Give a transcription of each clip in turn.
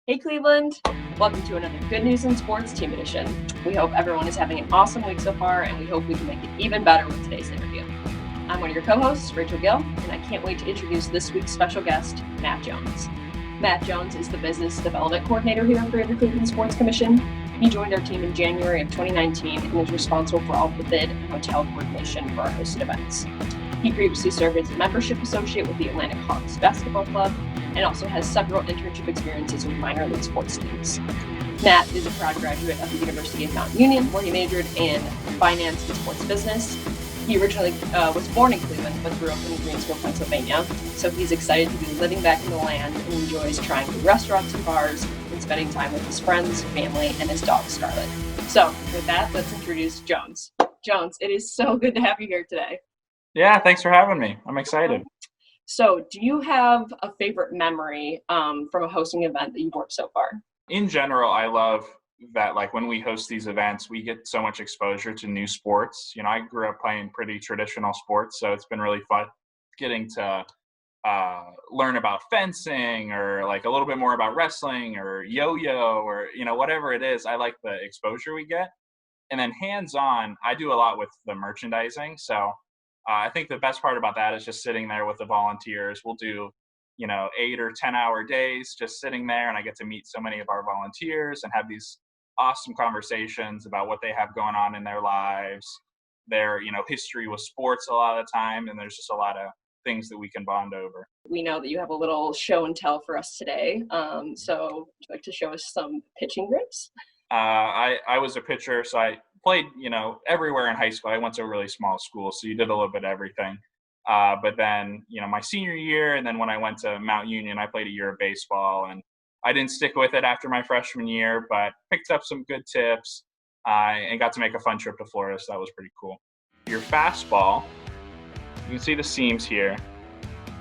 Hey Cleveland, welcome to another Good News in Sports Team Edition. We hope everyone is having an awesome week so far, and we hope we can make it even better with today's interview. I'm one of your co-hosts, Rachel Gill, and I can't wait to introduce this week's special guest, Matt Jones. Matt Jones is the Business Development Coordinator here at the Cleveland Sports Commission. He joined our team in January of 2019 and is responsible for all of the bid and hotel coordination for our hosted events. He previously served as a membership associate with the Atlantic Hawks Basketball Club and also has several internship experiences with minor league sports teams. Matt is a proud graduate of the University of Mount Union, where he majored in finance and sports business. He originally was born in Cleveland, but grew up in Greensville, Pennsylvania. So he's excited to be living back in the land and enjoys trying new restaurants and bars and spending time with his friends, family, and his dog, Scarlet. So with that, let's introduce Jones. Jones, it is so good to have you here today. Yeah, thanks for having me. I'm excited. So do you have a favorite memory from a hosting event that you've worked so far? In general, I love that, like, when we host these events, we get so much exposure to new sports. You know, I grew up playing pretty traditional sports, so it's been really fun getting to learn about fencing or like a little bit more about wrestling or yo-yo or, you know, whatever it is. I like the exposure we get. And then hands-on, I do a lot with the merchandising. So I think the best part about that is just sitting there with the volunteers. We'll do, 8 or 10-hour days just sitting there, and I get to meet so many of our volunteers and have these awesome conversations about what they have going on in their lives, their, history with sports a lot of the time, and there's just a lot of things that we can bond over. We know that you have a little show and tell for us today. So would you like to show us some pitching grips? I was a pitcher, so I played, everywhere in high school. I went to a really small school, so you did a little bit of everything. But then, my senior year, and then when I went to Mount Union, I played a year of baseball, and I didn't stick with it after my freshman year, but picked up some good tips and got to make a fun trip to Florida, so that was pretty cool. Your fastball, you can see the seams here.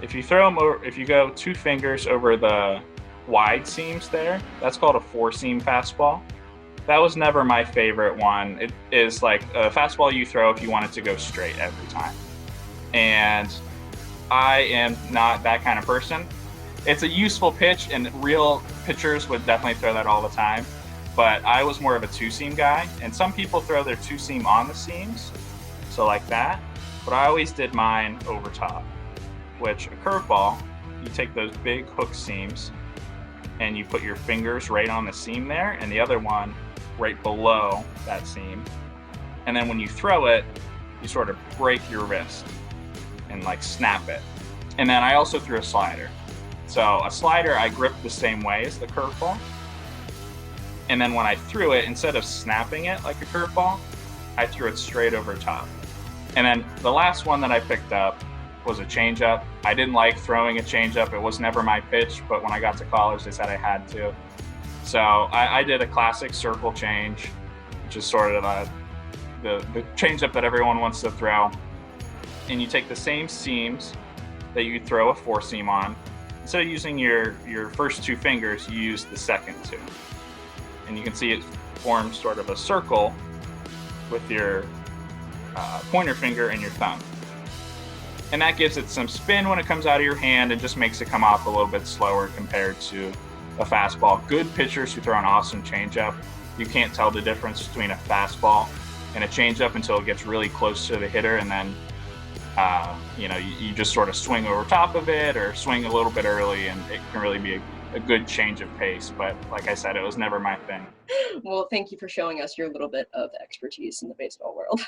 If you throw them over, if you go 2 fingers over the wide seams there, that's called a 4-seam fastball. That was never my favorite one. It is like a fastball you throw if you want it to go straight every time. And I am not that kind of person. It's a useful pitch, and real pitchers would definitely throw that all the time. But I was more of a 2-seam guy, and some people throw their 2-seam on the seams, so like that. But I always did mine over top, which a curveball, you take those big hook seams, and you put your fingers right on the seam there, and the other one right below that seam. And then when you throw it, you sort of break your wrist and like snap it. And then I also threw a slider. So a slider I gripped the same way as the curveball. And then when I threw it, instead of snapping it like a curveball, I threw it straight over top. And then the last one that I picked up was a changeup. I didn't like throwing a changeup. It was never my pitch, but when I got to college, they said I had to. So I did a classic circle change, which is sort of the changeup that everyone wants to throw. And you take the same seams that you throw a 4-seam on. Instead of using your first 2 fingers, you use the second 2. And you can see it forms sort of a circle with your pointer finger and your thumb. And that gives it some spin when it comes out of your hand and just makes it come off a little bit slower compared to a fastball. Good pitchers who throw an awesome changeup, you can't tell the difference between a fastball and a changeup until it gets really close to the hitter, and then you just sort of swing over top of it or swing a little bit early, and it can really be a good change of pace. But like I said, it was never my thing. Well, thank you for showing us your little bit of expertise in the baseball world.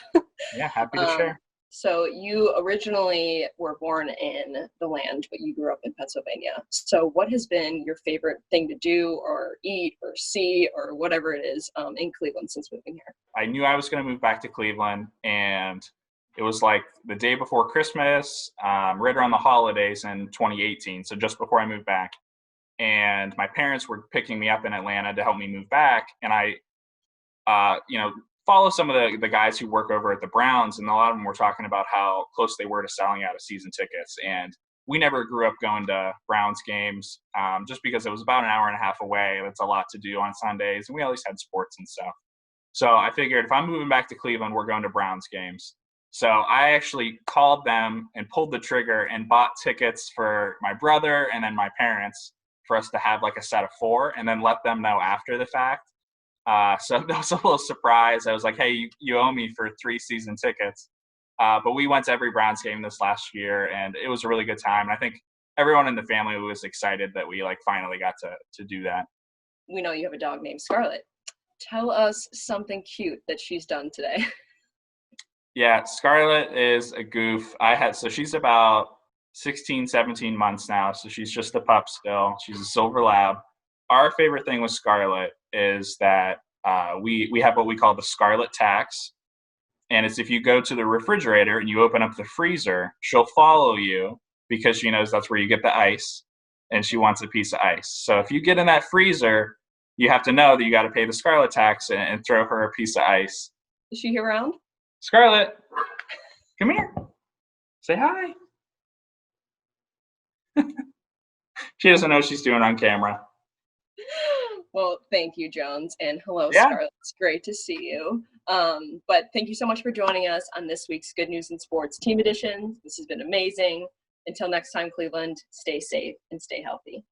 Yeah, happy to share. So you originally were born in the land, but you grew up in Pennsylvania. So what has been your favorite thing to do or eat or see or whatever it is in Cleveland since moving here? I knew I was going to move back to Cleveland, and it was like the day before Christmas, right around the holidays in 2018, so just before I moved back. And my parents were picking me up in Atlanta to help me move back, and I follow some of the guys who work over at the Browns, and a lot of them were talking about how close they were to selling out of season tickets. And we never grew up going to Browns games just because it was about an hour and a half away. That's a lot to do on Sundays, and we always had sports and stuff. So I figured if I'm moving back to Cleveland, we're going to Browns games. So I actually called them and pulled the trigger and bought tickets for my brother and then my parents. for us to have like a set of 4 and then let them know after the fact. So that was a little surprise. I was like, hey, you owe me for 3 season tickets. But we went to every Browns game this last year, and it was a really good time. And I think everyone in the family was excited that we like finally got to do that. We know you have a dog named Scarlet. Tell us something cute that she's done today. Yeah, Scarlett is a goof. So she's about 16, 17 months now. So she's just a pup still. She's a silver lab. Our favorite thing with Scarlett is that we have what we call the Scarlet tax. And it's if you go to the refrigerator and you open up the freezer, she'll follow you because she knows that's where you get the ice and she wants a piece of ice. So if you get in that freezer, you have to know that you got to pay the Scarlet tax and throw her a piece of ice. Is she here around? Scarlett, come here. Say hi. She doesn't know what she's doing on camera. Well, thank you, Jones, and hello, Yeah. Scarlett. It's great to see you. But thank you so much for joining us on this week's Good News in Sports Team Edition. This has been amazing. Until next time, Cleveland, stay safe and stay healthy.